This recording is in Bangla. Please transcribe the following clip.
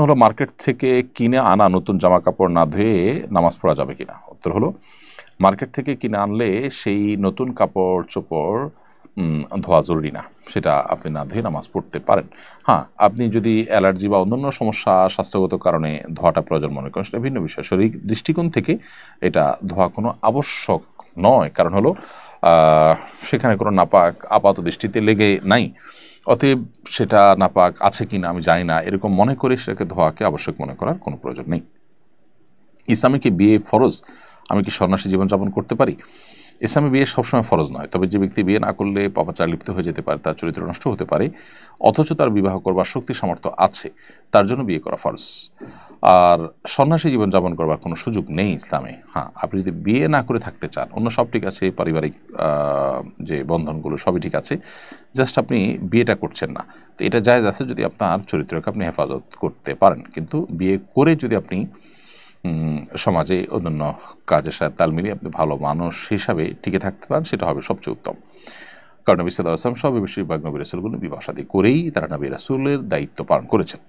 হলো মার্কেট থেকে কিনে আনা নতুন জামা কাপড় না ধুয়ে নামাজ পড়া যাবে কিনা। উত্তর হলো মার্কেট থেকে কিনে আনলে সেই নতুন কাপড় চোপড় ধোয়া জরুরি না, সেটা আপনি না ধুয়ে নামাজ পড়তে পারেন। হ্যাঁ, আপনি যদি অ্যালার্জি বা অন্যান্য সমস্যা স্বাস্থ্যগত কারণে ধোয়াটা প্রয়োজন মনে করেন, সেটা ভিন্ন বিষয়। শারীরিক দৃষ্টিকোণ থেকে এটা ধোয়া কোনো আবশ্যক নয়, কারণ হলো আহ, সেখানে কোনো নাপাক আপাত দৃষ্টিতে লেগে নাই। অতএব সেটা নাপাক আছে কিনা আমি জানি না, এরকম মনে করে সেটাকে ধোয়াকে আবশ্যক মনে করার কোনো প্রয়োজন নেই। ইসলামে কি বিয়ে ফরজ? আমি কি সন্ন্যাসী জীবনযাপন করতে পারি? ইসলামে বিয়ে সবসময় ফরজ নয়, তবে যে ব্যক্তি বিয়ে না করলে পাপাচার লিপ্ত হয়ে যেতে পারে, তার চরিত্র নষ্ট হতে পারে, অথচ তার বিবাহ করবার শক্তি সামর্থ্য আছে, তার জন্য বিয়ে করা ফরজ। আর সন্ন্যাসী জীবনযাপন করবার কোনো সুযোগ নেই ইসলামে। হ্যাঁ, আপনি যদি বিয়ে না করে থাকতে চান, অন্য সব ঠিক আছে, পারিবারিক যে বন্ধনগুলো সবই ঠিক আছে, জাস্ট আপনি বিয়েটা করছেন না, তো এটা জায়েজ আছে যদি আপনার চরিত্রকে আপনি হেফাজত করতে পারেন। কিন্তু বিয়ে করে যদি আপনি সমাজে অন্যান্য কাজের সাথে তাল মিলিয়ে আপনি ভালো মানুষ হিসাবে টিকে থাকতে পারেন, সেটা হবে সবচেয়ে উত্তম। কারণ নবী সাল্লাল্লাহু আলাইহি ওয়াসাল্লাম সব বেশিরভাগ নবী রাসূলগুলো বিবাহ শাদী করেই তারা নবী রাসূলের দায়িত্ব পালন করেছেন।